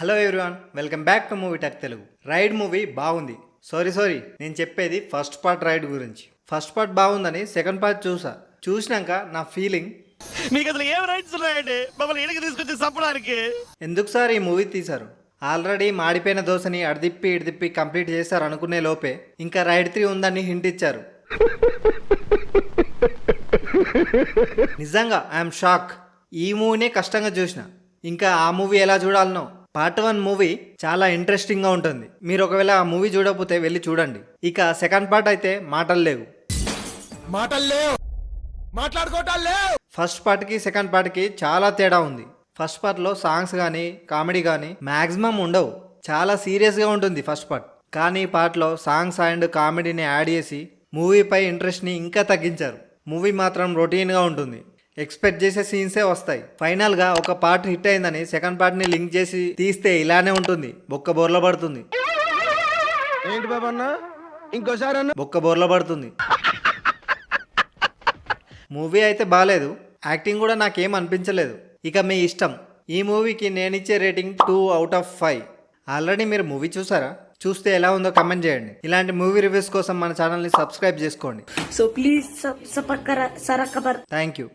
Hello everyone, welcome back to movie tech Telugu. Raid movie బాగుంది. Sorry నేను చెప్పేది first part Raid గురించి. First part బాగుందని సెకండ్ పార్ట్ చూసినాక నా ఫీలింగ్, మీకు అసలు ఏం రైట్స్ ఉన్నాయండి మమ్మల్ని ఇంటికి తీసుకొచ్చి చంపడానికి? ఎందుకు సార్ ఈ మూవీ తీశారు? ఆల్రెడీ మాడిపోయిన దోశని ఇడిదిప్పి కంప్లీట్ చేశారు అనుకునే లోపే ఇంకా రైడ్ 3 ఉందని హింట్ ఇచ్చారు. నిజంగా ఐఎమ్ షాక్. ఈ మూవీనే కష్టంగా చూసిన, ఇంకా ఆ మూవీ ఎలా చూడాలనో. పార్ట్ 1 మూవీ చాలా ఇంట్రెస్టింగ్గా ఉంటుంది. మీరు ఒకవేళ ఆ మూవీ చూడకపోతే వెళ్ళి చూడండి. ఇక సెకండ్ పార్ట్ అయితే మాటలు లేవు. ఫస్ట్ పార్ట్కి సెకండ్ పార్ట్కి చాలా తేడా ఉంది. ఫస్ట్ పార్ట్లో సాంగ్స్ కానీ కామెడీ కానీ మ్యాక్సిమం ఉండవు. చాలా సీరియస్గా ఉంటుంది ఫస్ట్ పార్ట్. కానీ ఈ పార్ట్లో సాంగ్స్ అండ్ కామెడీని యాడ్ చేసి మూవీపై ఇంట్రెస్ట్ని ఇంకా తగ్గించారు. మూవీ మాత్రం రొటీన్గా ఉంటుంది. ఎక్స్పెక్ట్ చేసే సీన్సే వస్తాయి. ఫైనల్గా ఒక పార్ట్ హిట్ అయిందని సెకండ్ పార్ట్ని లింక్ చేసి తీస్తే ఇలానే ఉంటుంది. బొక్క బోర్ల పడుతుంది. ఏంటి బాబన్న ఇంకోసారి అన్న బొక్క బోర్ల పడుతుంది. మూవీ అయితే బాగాలేదు. యాక్టింగ్ కూడా నాకేం అనిపించలేదు. ఇక మీ ఇష్టం. ఈ మూవీకి నేనిచ్చే రేటింగ్ 2/5. ఆల్రెడీ మీరు మూవీ చూసారా? చూస్తే ఎలా ఉందో కమెంట్ చేయండి. ఇలాంటి మూవీ రివ్యూస్ కోసం మన ఛానల్ని సబ్స్క్రైబ్ చేసుకోండి. So please subscribe. Thank you.